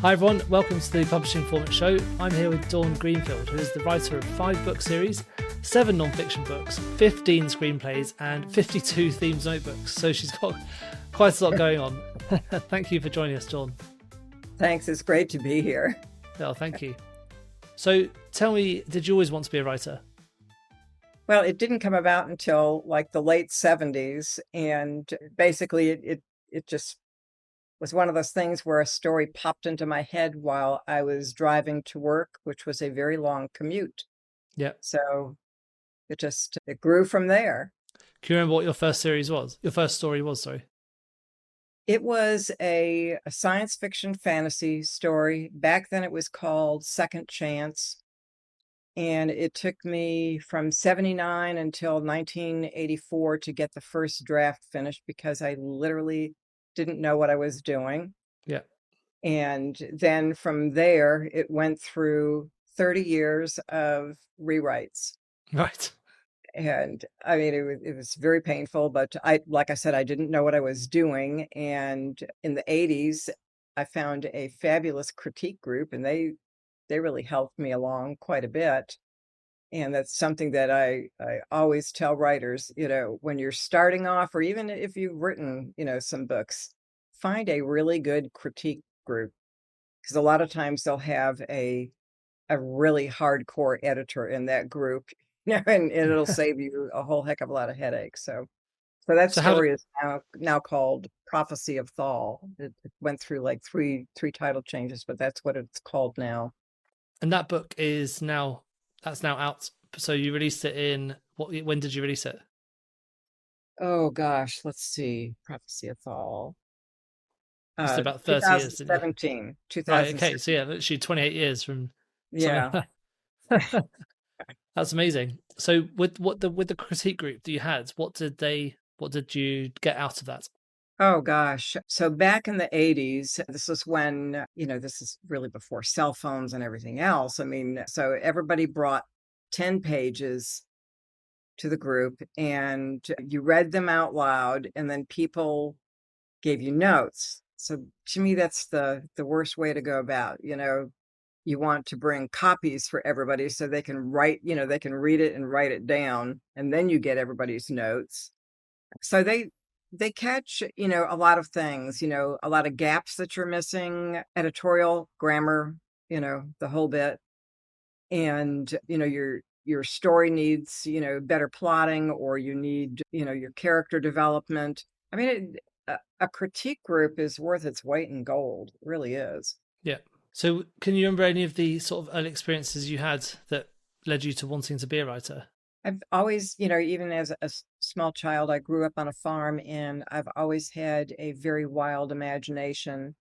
Hi everyone, welcome to the Publishing Format Show. I'm here with Dawn Greenfield, who is the writer of 5 book series, 7 non-fiction books, 15 screenplays, and 52 themed notebooks. So she's got quite a lot going on. Thank you for joining us, Dawn. Thanks, it's great to be here. Oh, thank you. So tell me, did you always want to be a writer? Well, it didn't come about until like the late 70s. And basically it just was one of those things where a story popped into my head while I was driving to work, which was a very long commute. Yeah. So it grew from there. Can you remember what your first series was? Your first story was, sorry. It was a science fiction fantasy story. Back then it was called Second Chance. And it took me from 79 until 1984 to get the first draft finished because I literally didn't know what I was doing. Yeah. And then from there, it went through 30 years of rewrites. Right. And I mean, it was very painful, but like I said, I didn't know what I was doing. And in the 80s, I found a fabulous critique group, and they really helped me along quite a bit. And that's something that I always tell writers, when you're starting off, or even if you've written, some books, find a really good critique group, because a lot of times they'll have a really hardcore editor in that group, and it'll save you a whole heck of a lot of headaches. So that story is now called Prophecy of Thal. It went through like three title changes, but that's what it's called now. And that book is now out. So you released it when did you release it? Oh gosh, let's see. Prophecy of Thal. It's about 30 years, didn't you? 2017. Right, okay. So yeah, literally 28 years from Yeah. That's amazing. So with the critique group that you had, what did you get out of that? Oh gosh. So back in the 80s, this is when, this is really before cell phones and everything else. I mean, so everybody brought 10 pages to the group and you read them out loud, and then people gave you notes. So to me, that's the worst way to go about, you want to bring copies for everybody so they can write, they can read it and write it down, and then you get everybody's notes. So they catch, a lot of things, a lot of gaps that you're missing, editorial, grammar, the whole bit. And, your story needs, better plotting, or you need, your character development. I mean, a critique group is worth its weight in gold. It really is. Yeah. So can you remember any of the sort of early experiences you had that led you to wanting to be a writer? I've always, even as a small child, I grew up on a farm, and I've always had a very wild imagination.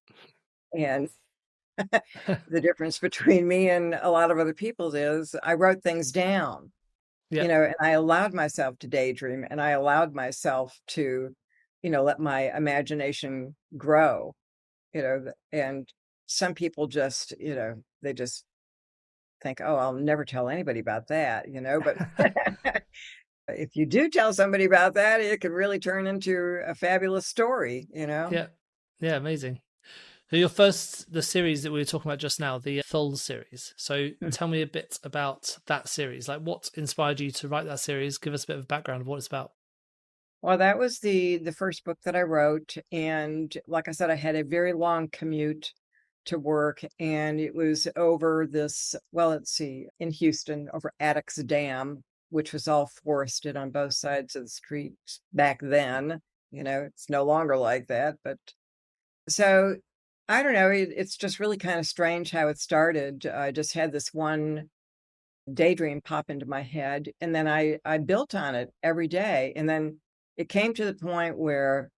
And the difference between me and a lot of other people is I wrote things down, and I allowed myself to daydream, and I allowed myself to, let my imagination grow, and some people just, they just think, oh, I'll never tell anybody about that, but if you do tell somebody about that, it could really turn into a fabulous story, Yeah. Amazing. So the series that we were talking about just now, the Thal series. So tell me a bit about that series. Like, what inspired you to write that series? Give us a bit of background of what it's about. Well, that was the first book that I wrote, and like I said, I had a very long commute to work, and it was over this, well, let's see, in Houston, over Addicks Dam, which was all forested on both sides of the streets back then. It's no longer like that, but so I don't know. It's just really kind of strange how it started. I just had this one daydream pop into my head, and then I built on it every day. And then it came to the point where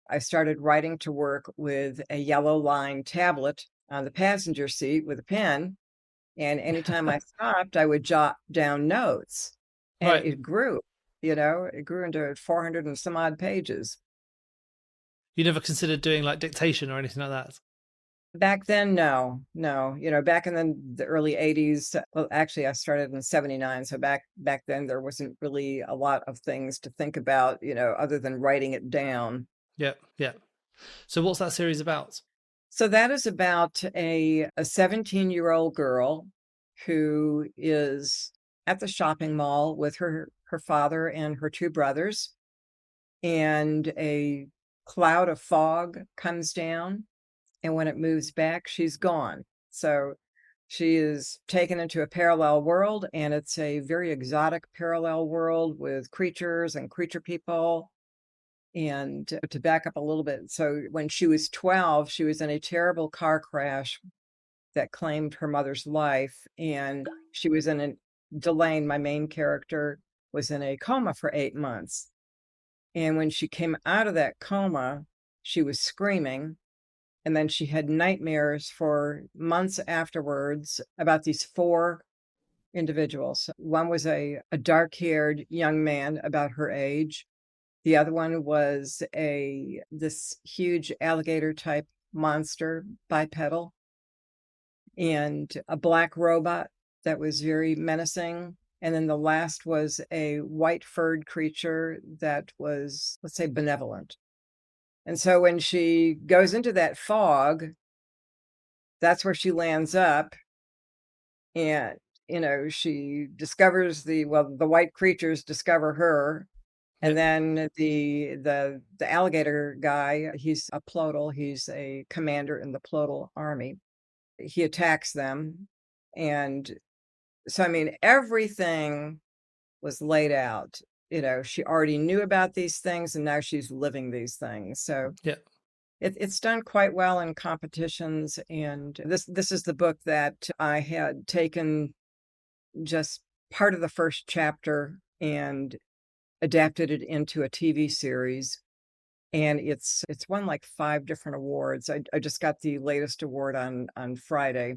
I started writing to work with a yellow line tablet on the passenger seat with a pen. And anytime I stopped, I would jot down notes. And Right. it grew, it grew into 400 and some odd pages. You never considered doing like dictation or anything like that? Back then, no. Back in the early 80s, well, actually, I started in 79. So back then, there wasn't really a lot of things to think about, other than writing it down. Yeah. So what's that series about? So that is about a 17-year-old girl who is at the shopping mall with her father and her two brothers, and a cloud of fog comes down, and when it moves back, she's gone. So she is taken into a parallel world, and it's a very exotic parallel world with creatures and creature people. And to back up a little bit, so when she was 12, she was in a terrible car crash that claimed her mother's life, and she was in a Delane, my main character, was in a coma for 8 months. And when she came out of that coma, she was screaming, and then she had nightmares for months afterwards about these four individuals. One was a dark-haired young man about her age. The other one was this huge alligator type monster, bipedal, and a black robot that was very menacing. And then the last was a white furred creature that was, let's say, benevolent. And so when she goes into that fog, that's where she lands up. And, she discovers the white creatures discover her. And Yep. then the alligator guy, he's a plodal, he's a commander in the plodal army. He attacks them. And so, I mean, everything was laid out. She already knew about these things, and now she's living these things. So Yeah. it's done quite well in competitions. And this is the book that I had taken just part of the first chapter and adapted it into a TV series. And it's won like 5 different awards. I just got the latest award on Friday,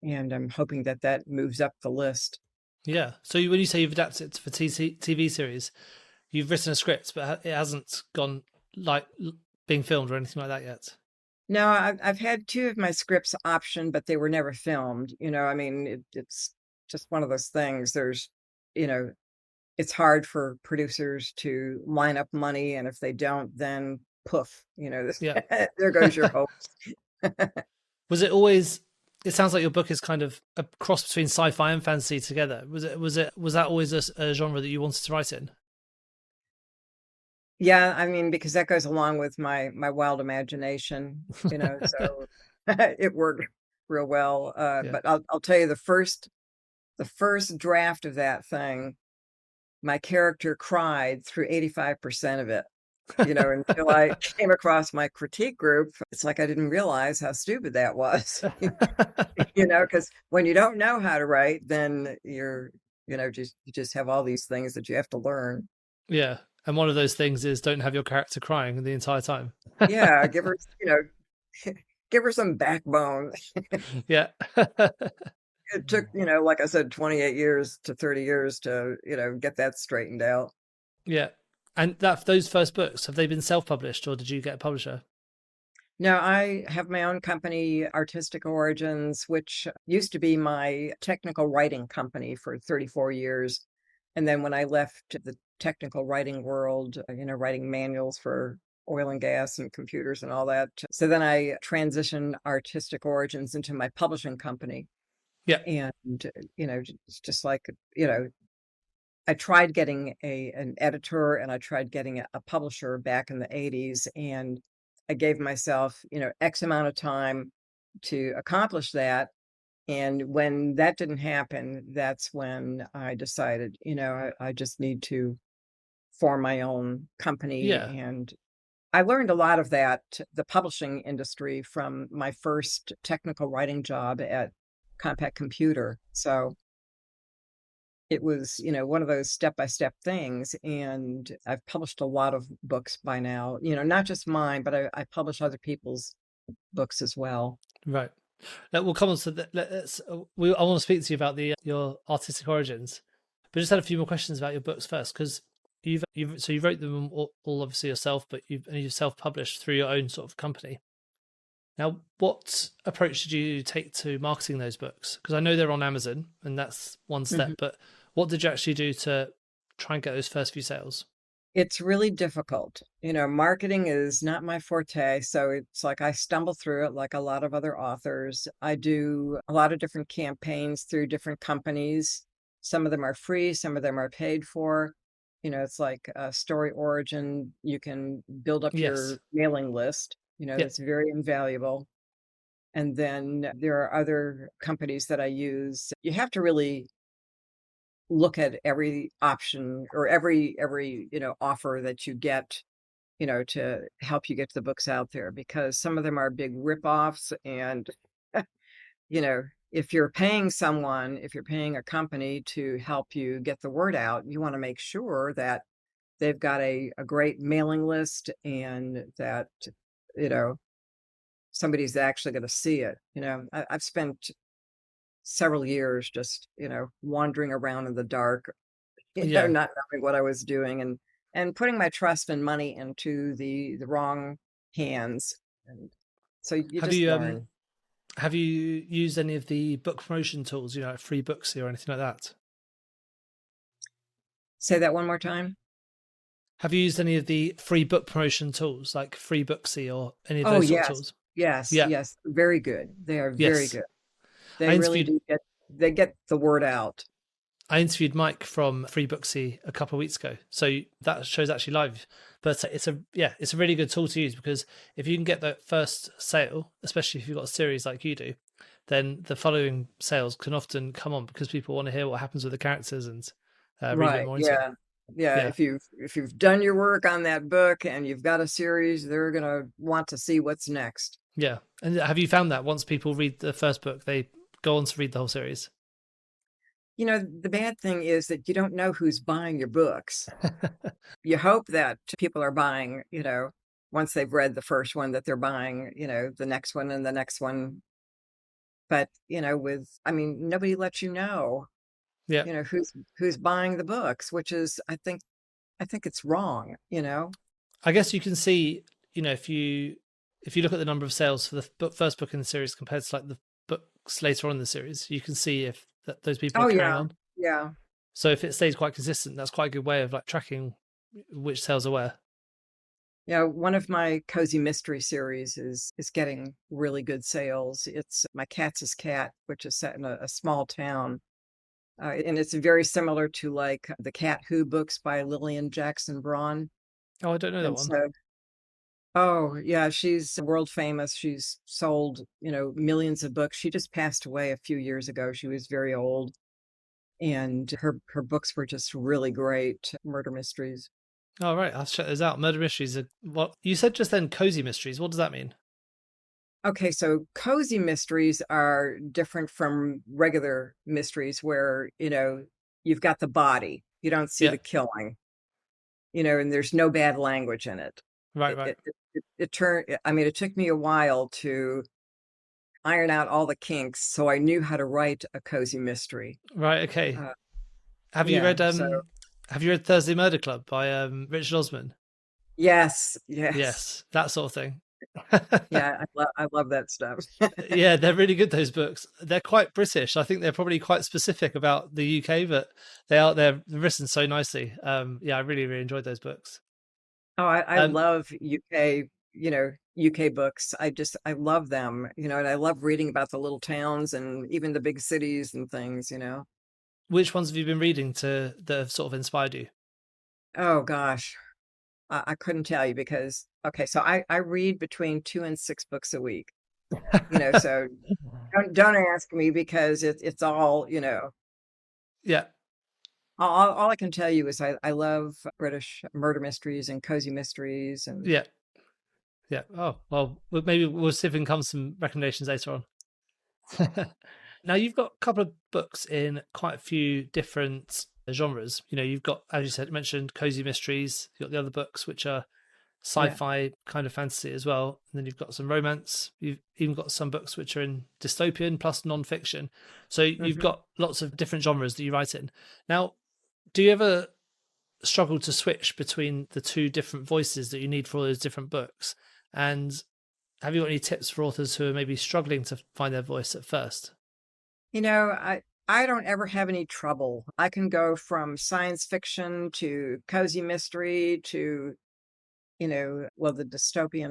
and I'm hoping that moves up the list. Yeah. So when you say you've adapted it for TV series, you've written a script, but it hasn't gone like being filmed or anything like that yet. No, I've had 2 of my scripts optioned, but they were never filmed. I mean, it's just one of those things. There's, it's hard for producers to line up money, and if they don't, then poof, Yeah. there goes your hopes. Was it always? It sounds like your book is kind of a cross between sci-fi and fantasy together. Was that always a genre that you wanted to write in? Yeah, I mean, because that goes along with my wild imagination, so it worked real well. Yeah. But I'll tell you, the first draft of that thing, my character cried through 85% of it. Until I came across my critique group. It's like I didn't realize how stupid that was. Because when you don't know how to write, then you just have all these things that you have to learn. Yeah. And one of those things is don't have your character crying the entire time. Yeah, give her, give her some backbone. Yeah. It took, like I said, 28 years to 30 years to, get that straightened out. Yeah. And those first books, have they been self-published or did you get a publisher? No, I have my own company, Artistic Origins, which used to be my technical writing company for 34 years. And then when I left the technical writing world, writing manuals for oil and gas and computers and all that. So then I transitioned Artistic Origins into my publishing company. Yeah. And, it's just like, I tried getting an editor, and I tried getting a publisher back in the 80s, and I gave myself, X amount of time to accomplish that. And when that didn't happen, that's when I decided, I just need to form my own company. Yeah. And I learned a lot of that, the publishing industry, from my first technical writing job at Compact Computer. So it was, one of those step-by-step things. And I've published a lot of books by now, not just mine, but I publish other people's books as well. Right. We'll come on to that. I want to speak to you about your artistic origins, but just had a few more questions about your books first, because you wrote them all obviously yourself, but you've self-published through your own sort of company. Now, what approach did you take to marketing those books? Because I know they're on Amazon, and that's one step, but what did you actually do to try and get those first few sales? It's really difficult. Marketing is not my forte, so it's like I stumble through it like a lot of other authors. I do a lot of different campaigns through different companies. Some of them are free, some of them are paid for. It's like a story origin. You can build up Yes. your mailing list. Yeah. That's very invaluable. And then there are other companies that I use. You have to really look at every option or every offer that you get, to help you get the books out there, because some of them are big ripoffs. And you know if you're paying someone, if you're paying a company to help you get the word out, you want to make sure that they've got a great mailing list, and that you know somebody's actually going to see it. I've spent several years just wandering around in the dark, Yeah. not knowing what I was doing, and putting my trust and money into the wrong hands. And so you Have just you learn. have you used any of the book promotion tools, like free Booksy or anything like that? Say that one more time. Have you used any of the free book promotion tools like free Booksy or any of Oh, those sort of yes. tools? Yes, Yeah. yes. Very good. They are very Yes. good. I They really interviewed do get the word out. I interviewed Mike from Free Booksy a couple of weeks ago, so that show's actually live. But it's a really good tool to use, because if you can get that first sale, especially if you've got a series like you do, then the following sales can often come on because people want to hear what happens with the characters and read a bit Right. more into it. Yeah. Yeah. Yeah, If you've done your work on that book and you've got a series, they're gonna want to see what's next. yeah. And have you found that once people read the first book, they go on to read the whole series? The bad thing is that you don't know who's buying your books. You hope that people are buying, once they've read the first one, that they're buying, the next one and the next one. But, nobody lets you know, Yeah, who's buying the books, which is, I think it's wrong. I guess you can see, if you look at the number of sales for the first book in the series compared to like the books later on in the series, you can see if those people are Oh, carrying yeah. on. Yeah. So if it stays quite consistent, that's quite a good way of like tracking which sales are where. Yeah, one of my cozy mystery series is getting really good sales. It's My Cat's Cat, which is set in a small town. And it's very similar to like the Cat Who books by Lillian Jackson Braun. Oh, I don't know that And one. so, oh, yeah, she's world famous. She's sold, millions of books. She just passed away a few years ago. She was very old. And her books were just really great murder mysteries. Oh, right. I'll check those out. Murder mysteries are what you said just then. Cozy mysteries. What does that mean? Okay, so cozy mysteries are different from regular mysteries where, you've got the body, you don't see Yeah. the killing, and there's no bad language in it. Right. It Right. it it took me a while to iron out all the kinks so I knew how to write a cozy mystery. Right. Okay. Uh, Have you yeah, read so Have you read Thursday Murder Club by Richard Osman? yes, yes. Yes, that sort of thing. Yeah, I love that stuff. Yeah, they're really good, those books. They're quite British. I think they're probably quite specific about the UK, but they're written so nicely. Yeah, I really, really enjoyed those books. Oh, I Um, love UK books. I love them, and I love reading about the little towns and even the big cities and things. which ones have you been reading that have sort of inspired you? Oh gosh, I couldn't tell you because okay, so I read between 2 and 6 books a week. So don't ask me because it's all. Yeah, All I can tell you is I love British murder mysteries and cozy mysteries and yeah, yeah. Oh, well, maybe we'll see if we can come to some recommendations later on. Now, you've got a couple of books in quite a few different genres. You've got, as you said, mentioned cozy mysteries. You've got the other books, which are yeah. sci-fi kind of fantasy as well. And then you've got some romance. You've even got some books which are in dystopian plus nonfiction. So you've Mhm. got lots of different genres that you write in. Now, do you ever struggle to switch between the two different voices that you need for all those different books? And have you got any tips for authors who are maybe struggling to find their voice at first? I I don't ever have any trouble. I can go from science fiction to cozy mystery to, well, the dystopian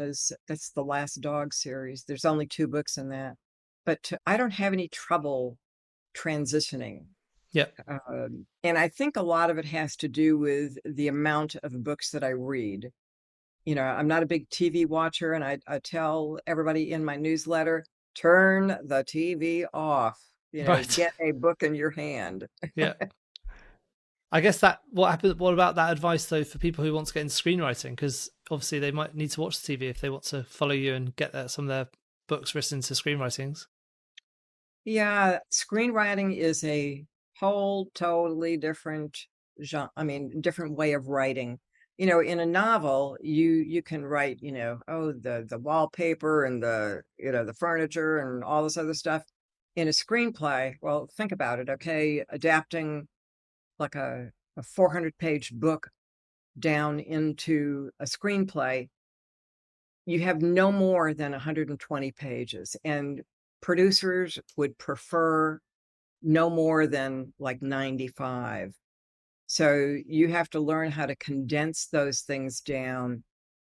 that's the Last Dog series. There's only 2 books in that. But I don't have any trouble transitioning. Yeah. And I think a lot of it has to do with the amount of books that I read. I'm not a big TV watcher, and I tell everybody in my newsletter, turn the TV off. Right. Get a book in your hand. Yeah. I guess what about that advice though for people who want to get into screenwriting? Because obviously they might need to watch the TV if they want to follow you and get some of their books written into screenwritings. Yeah, screenwriting is a whole totally different genre. I mean, different way of writing. In a novel, you can write, the wallpaper and the furniture and all this other stuff. In a screenplay, well, think about it, okay? Adapting like a 400-page book down into a screenplay, you have no more than 120 pages, and producers would prefer no more than like 95. So you have to learn how to condense those things down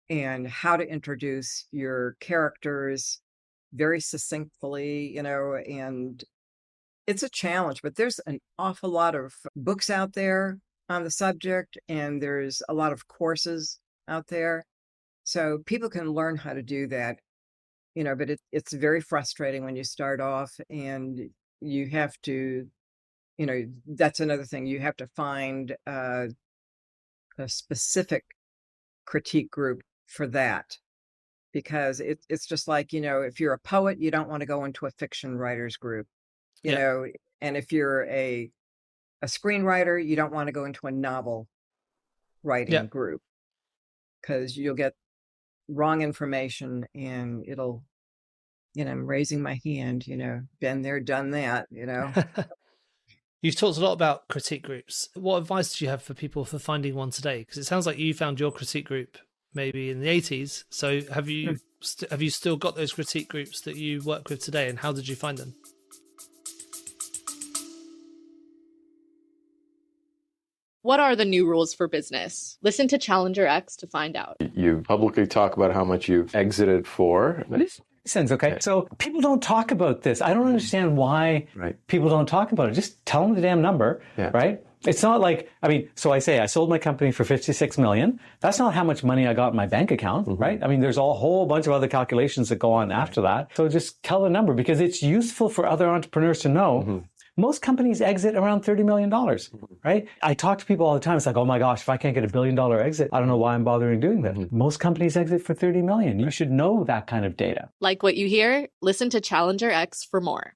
and how to introduce your characters very succinctly, and it's a challenge, but there's an awful lot of books out there on the subject, and there's a lot of courses out there. So people can learn how to do that, but it's very frustrating when you start off and you have to, that's another thing. You have to find a specific critique group for that, because it's just like, if you're a poet, you don't want to go into a fiction writers group, Yeah. and if you're a screenwriter, you don't want to go into a novel Yeah. writing group, because you'll get wrong information and it'll, I'm raising my hand, been there, done that, You've talked a lot about critique groups. What advice do you have for people for finding one today? Because it sounds like you found your critique group maybe in the 80s. So have you still got those critique groups that you work with today, and how did you find them? What are the new rules for business? Listen to Challenger X to find out. You publicly talk about how much you've exited for. Sense, okay? So people don't talk about this. I don't understand why people don't talk about it. Just tell them the damn number, right? It's not like, so I say I sold my company for 56 million. That's not how much money I got in my bank account, right? There's a whole bunch of other calculations that go on after that. So just tell the number, because it's useful for other entrepreneurs to know. Most companies exit around $30 million, right? I talk to people all the time. It's like, oh my gosh, if I can't get $1 billion exit, I don't know why I'm bothering doing that. Most companies exit for 30 million. You should know that kind of data. Like what you hear? Listen to Challenger X for more.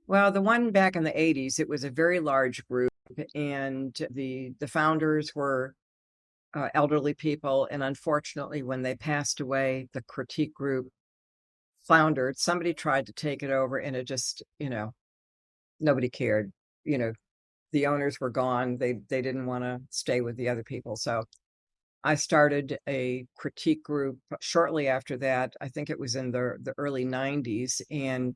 Well, the one back in the 80s, it was a very large group, and the founders were elderly people. And unfortunately, when they passed away, the critique group floundered. Somebody tried to take it over, and it just, nobody cared. The owners were gone. They didn't want to stay with the other people. So I started a critique group shortly after that. I think it was in the early 90s. And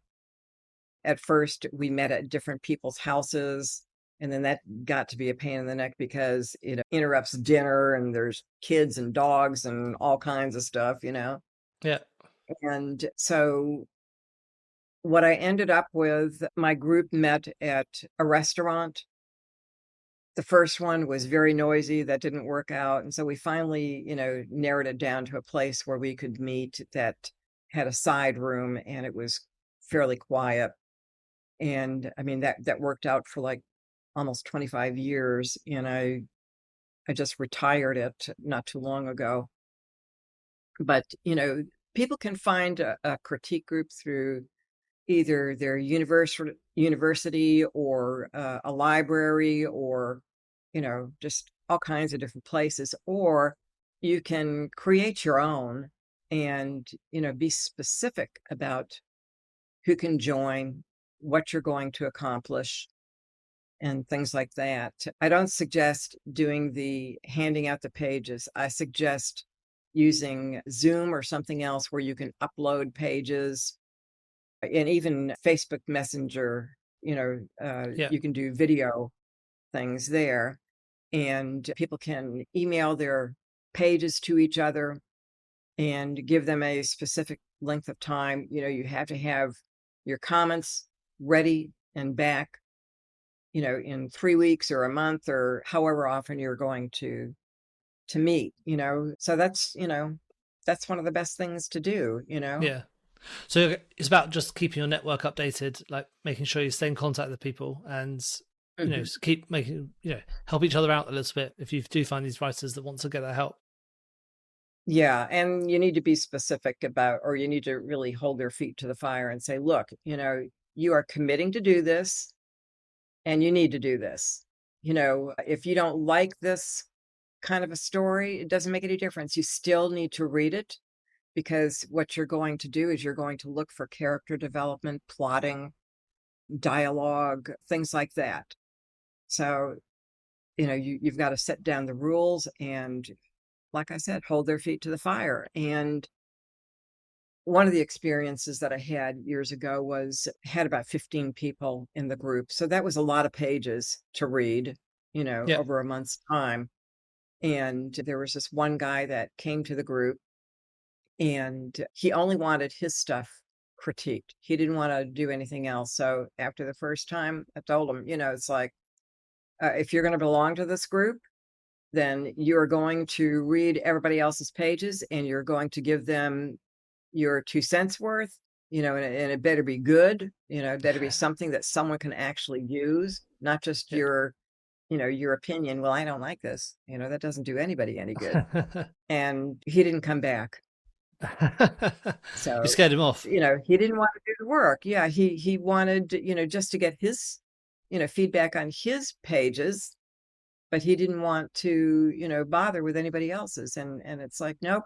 at first we met at different people's houses. And then that got to be a pain in the neck, because it interrupts dinner, and there's kids and dogs and all kinds of stuff, Yeah. And so what I ended up with, my group met at a restaurant. The first one was very noisy. That didn't work out. And so we finally, narrowed it down to a place where we could meet that had a side room, and it was fairly quiet. And that worked out for like almost 25 years. And I just retired it not too long ago. But, people can find a critique group through either their university or a library, or, just all kinds of different places. Or you can create your own and, be specific about who can join, what you're going to accomplish, and things like that. I don't suggest handing out the pages. I suggest using Zoom or something else where you can upload pages and even Facebook Messenger, Yeah. you can do video things there, and people can email their pages to each other and give them a specific length of time. You have to have your comments ready and back, in 3 weeks or a month or however often you're going to meet, so that's one of the best things to do. Yeah. So it's about just keeping your network updated, like making sure you stay in contact with people and, keep making, help each other out a little bit if you do find these writers that want to get that help. Yeah. And you need to be specific about, or you need to really hold their feet to the fire and say, look, you are committing to do this and you need to do this. If you don't like this kind of a story, it doesn't make any difference. You still need to read it, because what you're going to do is you're going to look for character development, plotting, dialogue, things like that. So, you've got to set down the rules and, like I said, hold their feet to the fire. And one of the experiences that I had years ago had about 15 people in the group. So that was a lot of pages to read, over a month's time. And there was this one guy that came to the group, and he only wanted his stuff critiqued. He didn't want to do anything else. So after the first time, I told him, it's like, if you're going to belong to this group, then you're going to read everybody else's pages and you're going to give them your 2 cents worth, and it better be good, it better be something that someone can actually use, not just your opinion. Well, I don't like this, that doesn't do anybody any good. And he didn't come back. So you scared him off. He didn't want to do the work. Yeah, he wanted, just to get his, feedback on his pages, but he didn't want to, bother with anybody else's. And it's like, nope,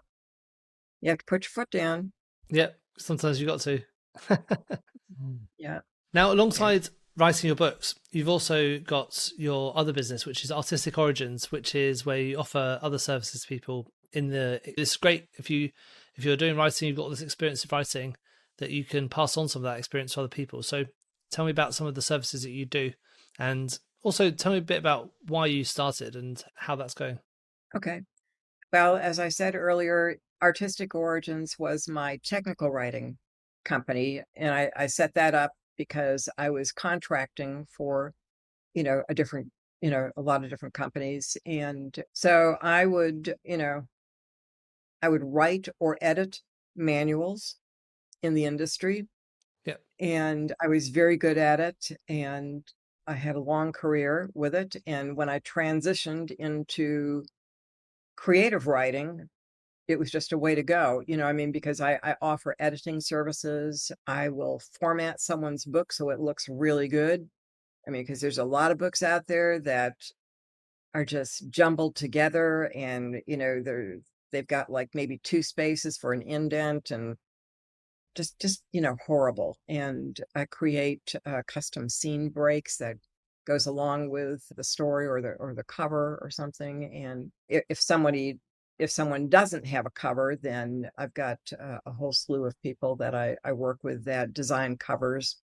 you have to put your foot down. Yeah, sometimes you got to. Yeah. Now, alongside writing your books, you've also got your other business, which is Artistic Origins, which is where you offer other services to people. It's great if you're doing writing, you've got all this experience of writing, that you can pass on some of that experience to other people. So tell me about some of the services that you do, and also tell me a bit about why you started and how that's going. Okay. Well, as I said earlier, Artistic Origins was my technical writing company, and I set that up because I was contracting for, a lot of different companies. And so I would write or edit manuals in the industry. Yep. And I was very good at it, and I had a long career with it. And when I transitioned into creative writing, it was just a way to go, because I offer editing services. I will format someone's book so it looks really good. Because there's a lot of books out there that are just jumbled together, and, they've got like maybe 2 spaces for an indent, and just horrible. And I create custom scene breaks that goes along with the story or the cover or something. And if someone doesn't have a cover, then I've got a whole slew of people that I work with that design covers.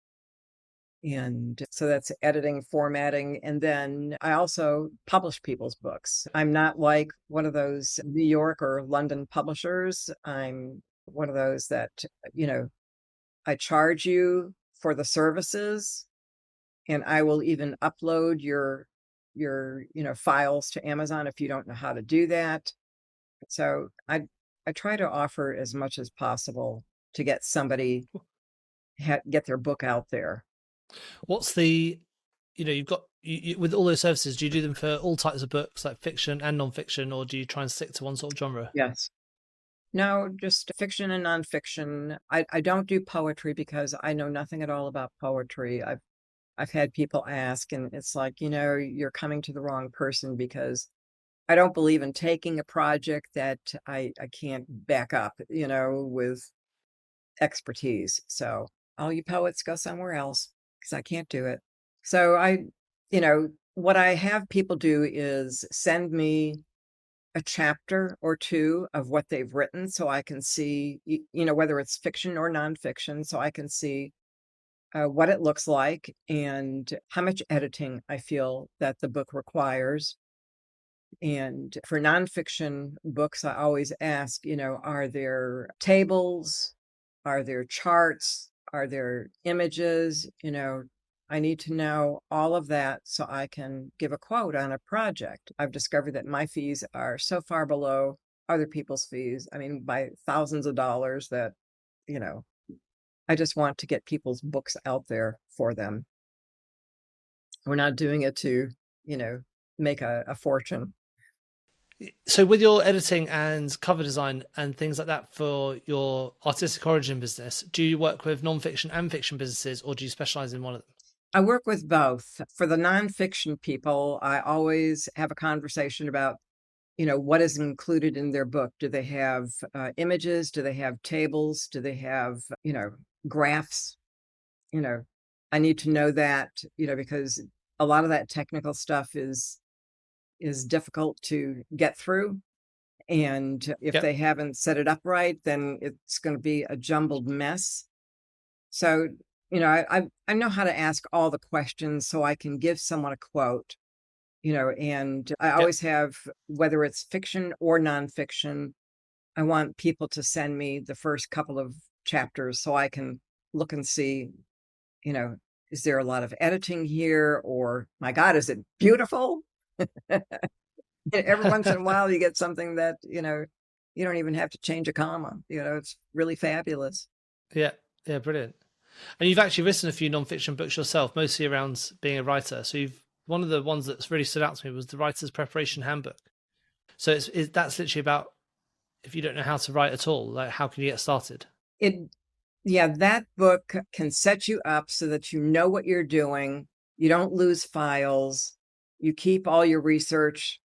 And so that's editing, formatting, and then I also publish people's books. I'm not like one of those New York or London publishers. I'm one of those that, I charge you for the services, and I will even upload your files to Amazon if you don't know how to do that. So I try to offer as much as possible to get somebody get their book out there. What's the, you've got, with all those services, do you do them for all types of books, like fiction and nonfiction, or do you try and stick to one sort of genre? Yes. No, just fiction and nonfiction. I don't do poetry because I know nothing at all about poetry. I've had people ask, and it's like, you're coming to the wrong person, because I don't believe in taking a project that I can't back up, with expertise. So all you poets, go somewhere else, because I can't do it. So what I have people do is send me a chapter or 2 of what they've written, so I can see, whether it's fiction or nonfiction, so I can see, what it looks like and how much editing I feel that the book requires. And for nonfiction books, I always ask, are there tables? Are there charts? Are there images? I need to know all of that so I can give a quote on a project. I've discovered that my fees are so far below other people's fees. I mean, by thousands of dollars that, I just want to get people's books out there for them. We're not doing it to, make a fortune. So with your editing and cover design and things like that for your artistic origin business, do you work with nonfiction and fiction businesses, or do you specialize in one of them? I work with both. For the nonfiction people, I always have a conversation about, what is included in their book. Do they have images? Do they have tables? Do they have, graphs? I need to know that, because a lot of that technical stuff is difficult to get through. And if they haven't set it up right, then it's going to be a jumbled mess. So, I know how to ask all the questions so I can give someone a quote, and I always have, whether it's fiction or nonfiction, I want people to send me the first couple of chapters so I can look and see, is there a lot of editing here? Or, my God, is it beautiful? Every once in a while you get something that, you don't even have to change a comma. It's really fabulous. Yeah, brilliant. And you've actually written a few nonfiction books yourself, mostly around being a writer. So one of the ones that's really stood out to me was the Writer's Preparation Handbook. So that's literally about, if you don't know how to write at all, like, how can you get started? That book can set you up so that you know what you're doing. You don't lose files. You keep all your research,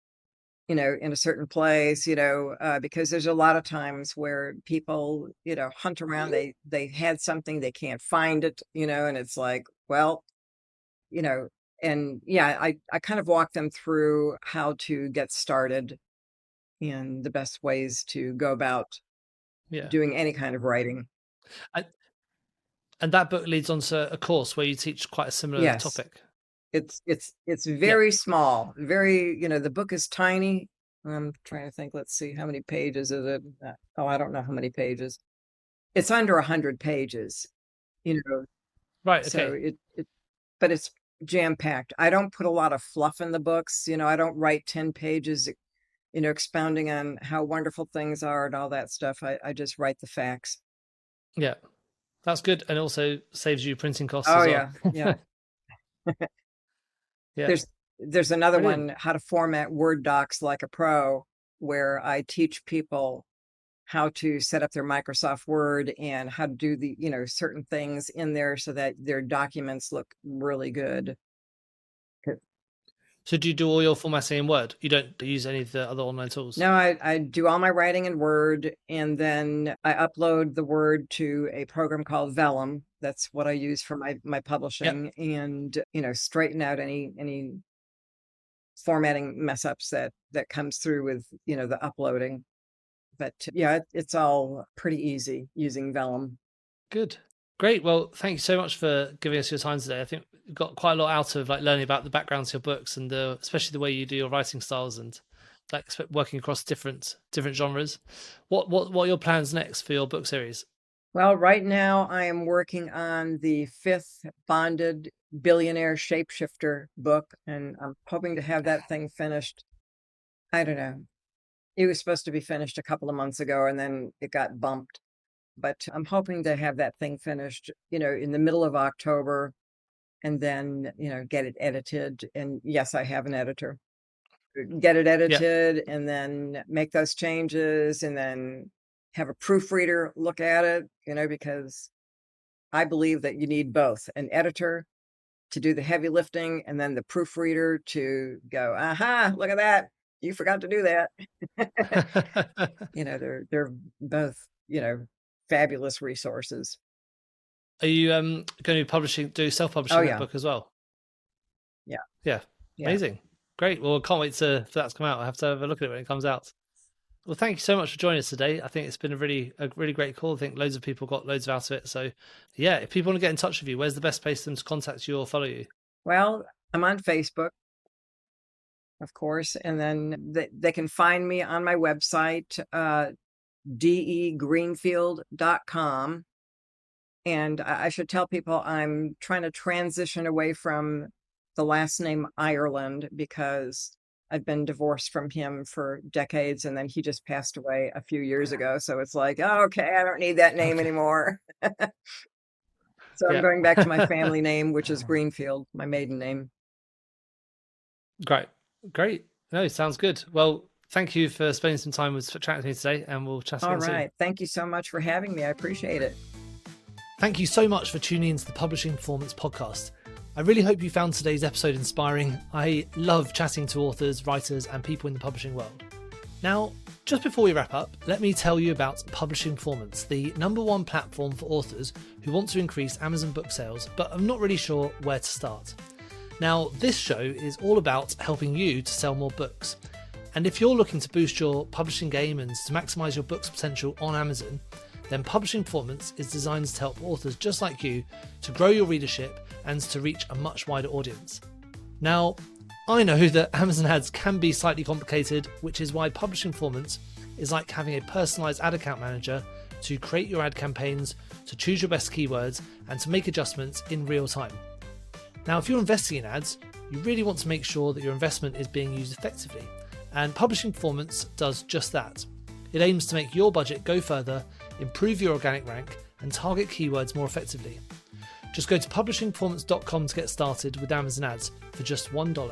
in a certain place, because there's a lot of times where people, hunt around, they had something, they can't find it, and it's like, well, and I kind of walk them through how to get started and the best ways to go about doing any kind of writing. And that book leads on to a course where you teach quite a similar topic. It's very small, very, the book is tiny. I'm trying to think, let's see, how many pages is it? I don't know how many pages. It's under 100 pages, Right. Okay. So but it's jam-packed. I don't put a lot of fluff in the books. I don't write 10 pages, expounding on how wonderful things are and all that stuff. I just write the facts. Yeah, that's good. And also saves you printing costs as well. Yeah. There's another one, how to format Word docs like a pro, where I teach people how to set up their Microsoft Word and how to do the, certain things in there so that their documents look really good. So do you do all your formatting in Word? You don't use any of the other online tools? No, I do all my writing in Word, and then I upload the Word to a program called Vellum. That's what I use for my publishing, and, straighten out any formatting mess ups that comes through with, the uploading. But it's all pretty easy using Vellum. Good. Great. Well, thank you so much for giving us your time today. I think we got quite a lot out of learning about the backgrounds of your books and especially the way you do your writing styles and working across different genres. What are your plans next for your book series? Well, right now I am working on the 5th bonded billionaire shapeshifter book, and I'm hoping to have that thing finished. I don't know. It was supposed to be finished a couple of months ago, and then it got bumped. But I'm hoping to have that thing finished, in the middle of October, and then, get it edited. And yes, I have an editor. Get it edited and then make those changes and then have a proofreader look at it, because I believe that you need both an editor to do the heavy lifting and then the proofreader to go, aha, look at that. You forgot to do that. They're both, fabulous resources. Are you going to be do self-publishing that book as well? Yeah. Amazing. Great. Well, I can't wait for that to come out. I have to have a look at it when it comes out. Well, thank you so much for joining us today. I think it's been a really great call. I think loads of people got loads out of it. So yeah, if people want to get in touch with you, where's the best place for them to contact you or follow you? Well, I'm on Facebook, of course, and then they can find me on my website, degreenfield.com. And I should tell people I'm trying to transition away from the last name Ireland because I've been divorced from him for decades, and then he just passed away a few years ago. So it's like, oh, okay, I don't need that name anymore. So I'm going back to my family name, which is Greenfield, my maiden name. Great. No, sounds good. Well, thank you for spending some time with chatting with me today, and we'll chat again soon. All right. Thank you so much for having me. I appreciate it. Thank you so much for tuning into the Publishing Performance podcast. I really hope you found today's episode inspiring. I love chatting to authors, writers, and people in the publishing world. Now, just before we wrap up, let me tell you about Publishing Performance, the #1 platform for authors who want to increase Amazon book sales, but are not really sure where to start. Now, this show is all about helping you to sell more books. And if you're looking to boost your publishing game and to maximize your book's potential on Amazon, then Publishing Performance is designed to help authors just like you to grow your readership and to reach a much wider audience. Now, I know that Amazon ads can be slightly complicated, which is why Publishing Performance is like having a personalized ad account manager to create your ad campaigns, to choose your best keywords, and to make adjustments in real time. Now, if you're investing in ads, you really want to make sure that your investment is being used effectively, and Publishing Performance does just that. It aims to make your budget go further, improve your organic rank, and target keywords more effectively. Just go to publishingperformance.com to get started with Amazon ads for just $1.